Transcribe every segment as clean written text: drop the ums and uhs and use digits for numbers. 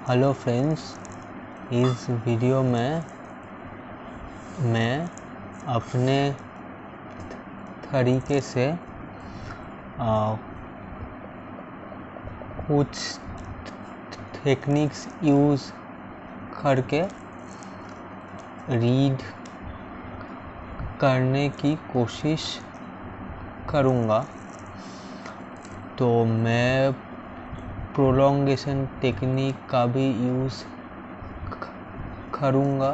Hello friends, इस video में मैं अपने तरीके से कुछ टेक्निक्स यूज़ करके रीड करने की कोशिश करूँगा। तो मैं प्रोलॉन्गेशन टेक्निक का भी यूज़ करूँगा।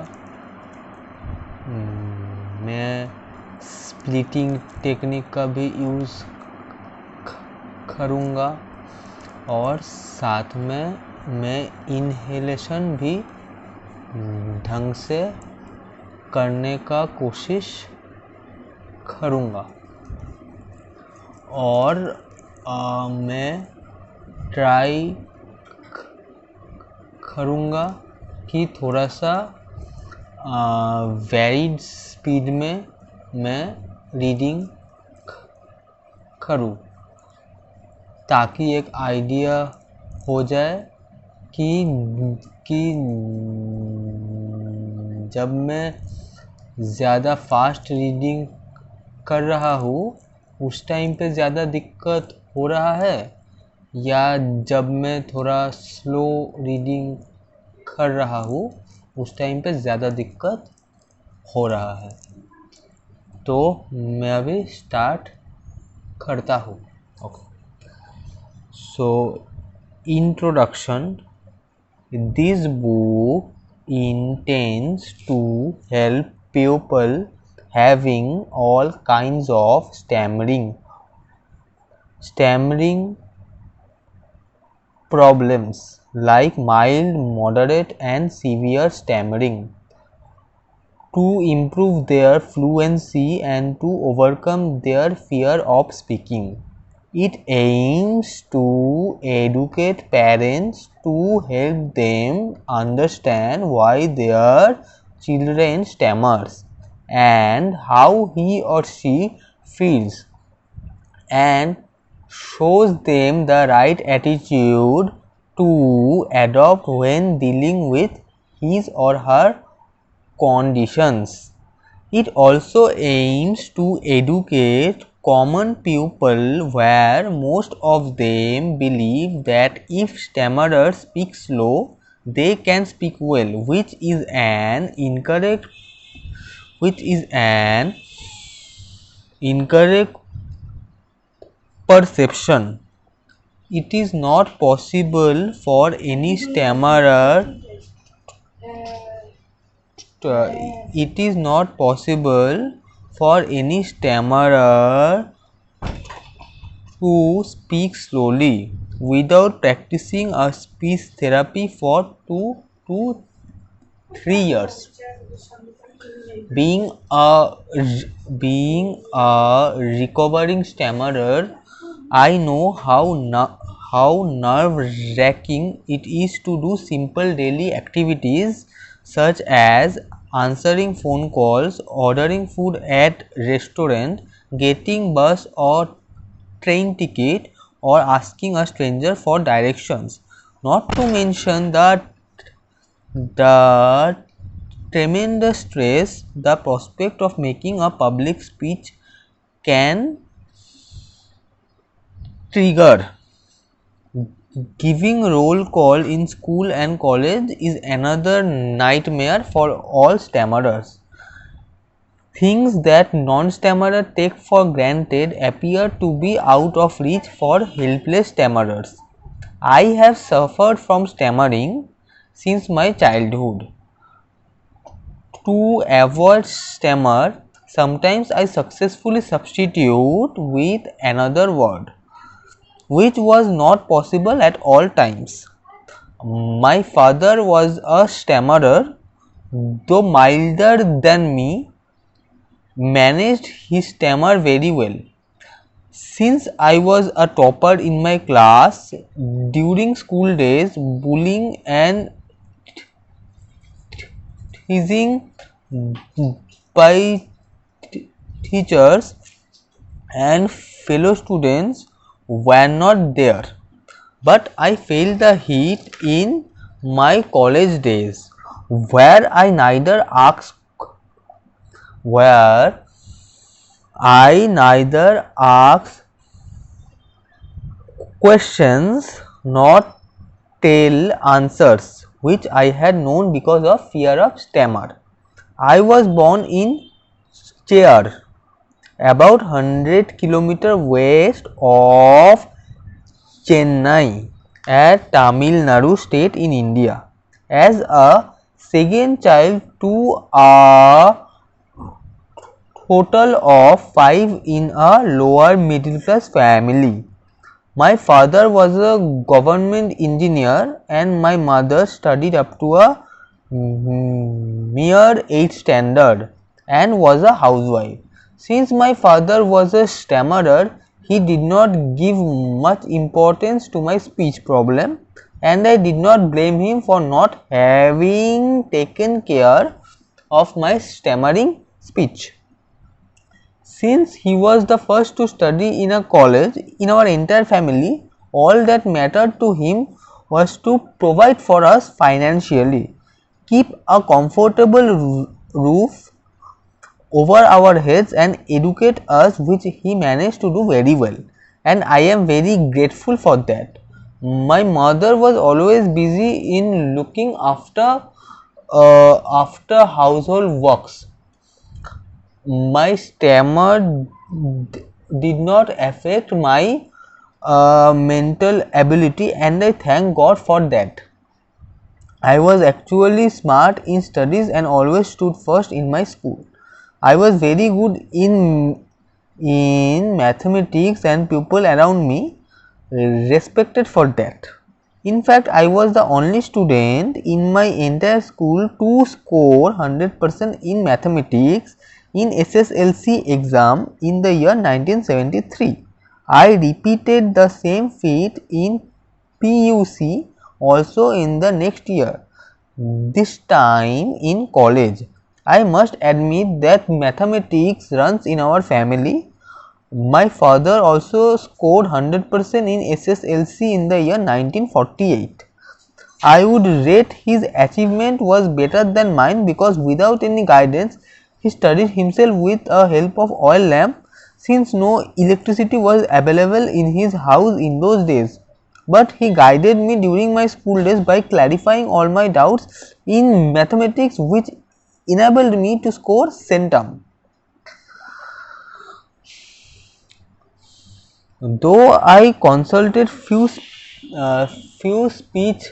मैं स्प्लिटिंग टेक्निक का भी यूज़ करूँगा और साथ में मैं इनहेलेशन भी ढंग से करने का कोशिश करूँगा और मैं ट्राई करूँगा कि थोड़ा सा वेरिड स्पीड में मैं रीडिंग करूँ ताकि एक आइडिया हो जाए कि जब मैं ज़्यादा फास्ट रीडिंग कर रहा हूँ उस टाइम पे ज़्यादा दिक्कत हो रहा है या जब मैं थोड़ा स्लो रीडिंग कर रहा हूँ उस टाइम पे ज़्यादा दिक्कत हो रहा है। तो मैं अभी स्टार्ट करता हूँ। Okay, so introduction. This book intends to help people having all kinds of stammering problems like mild, moderate and severe stammering to improve their fluency and to overcome their fear of speaking. It aims to educate parents to help them understand why their children stammers and how he or she feels, and shows them the right attitude to adopt when dealing with his or her conditions. It also aims to educate common people where most of them believe that if stammerers speak slow, they can speak well, which is an incorrect perception. It is not possible for any stammerer to speak slowly without practicing a speech therapy for 2 to 3 years. Being a recovering stammerer, I know how nerve-wracking it is to do simple daily activities such as answering phone calls, ordering food at restaurant, getting bus or train ticket, or asking a stranger for directions. Not to mention the tremendous stress the prospect of making a public speech can trigger. Giving roll call in school and college is another nightmare for all stammerers. Things that non-stammerers take for granted appear to be out of reach for helpless stammerers. I have suffered from stammering since my childhood. To avoid stammer, sometimes I successfully substitute with another word, which was not possible at all times. My father was a stammerer, though milder than me, managed his stammer very well. Since I was a topper in my class during school days, bullying and teasing by teachers and fellow students were not there, but I felt the heat in my college days, where I neither asked where I neither asked questions nor tell answers, which I had known because of fear of stammer. I was born in Cheyar, about 100 km west of Chennai at Tamil Nadu state in India. As a second child to a total of 5 in a lower middle class family. My father was a government engineer and my mother studied up to a mere 8th standard and was a housewife. Since my father was a stammerer, he did not give much importance to my speech problem, and I did not blame him for not having taken care of my stammering speech. Since he was the first to study in a college in our entire family, all that mattered to him was to provide for us financially, keep a comfortable roof over our heads and educate us, which he managed to do very well, and I am very grateful for that. My mother was always busy in looking after household works. My stammer did not affect my mental ability, and I thank God for that. I was actually smart in studies and always stood first in my school. I was very good in mathematics and people around me respected for that. In fact, I was the only student in my entire school to score 100% in mathematics in SSLC exam in the year 1973. I repeated the same feat in PUC also in the next year, this time in college. I must admit that mathematics runs in our family. My father also scored 100% in SSLC in the year 1948. I would rate his achievement was better than mine because without any guidance he studied himself with a help of oil lamp, since no electricity was available in his house in those days. But he guided me during my school days by clarifying all my doubts in mathematics, which enabled me to score centum. Though I consulted few speech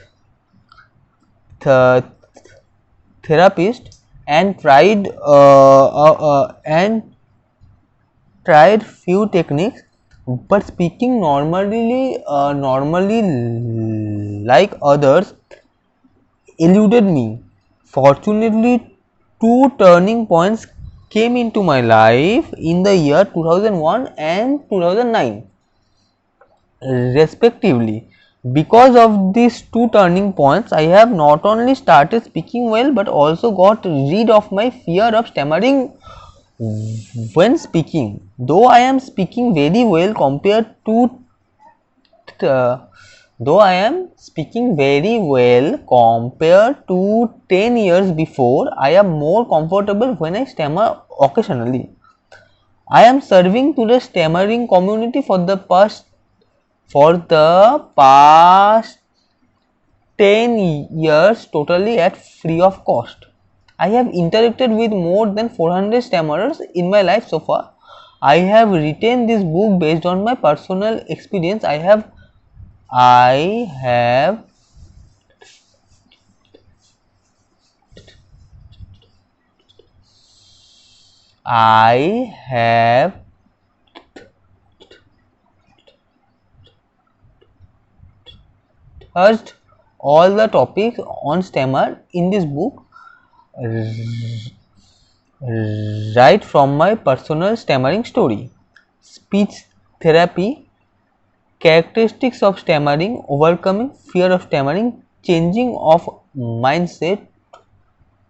th therapists and tried few techniques, but speaking normally like others eluded me. Fortunately, two turning points came into my life in the year 2001 and 2009 respectively. Because of these two turning points, I have not only started speaking well but also got rid of my fear of stammering when speaking. Though I am speaking very well compared to though I am speaking very well compared to 10 years before, I am more comfortable when I stammer occasionally. I am serving to the stammering community for the past 10 years totally at free of cost. I have interacted with more than 400 stammerers in my life so far. I have written this book based on my personal experience. I have touched all the topics on stammer in this book right from my personal stammering story, speech therapy, characteristics of stammering, overcoming fear of stammering, changing of mindset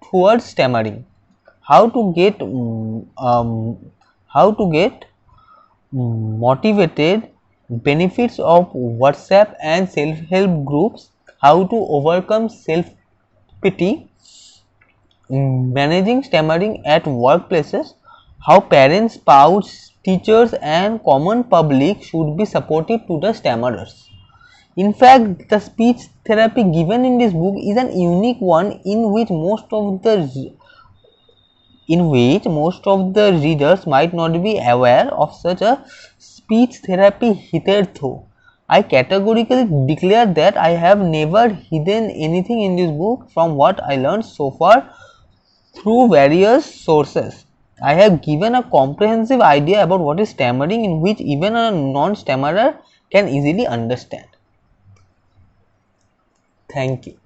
towards stammering, how to get how to get motivated, benefits of WhatsApp and self-help groups, how to overcome self-pity, managing stammering at workplaces, how parents, spouses, teachers and common public should be supportive to the stammerers. In fact, the speech therapy given in this book is an unique one in which most of the readers might not be aware of such a speech therapy hitherto. I categorically declare that I have never hidden anything in this book from what I learned so far through various sources. I have given a comprehensive idea about what is stammering in which even a non-stammerer can easily understand. Thank you.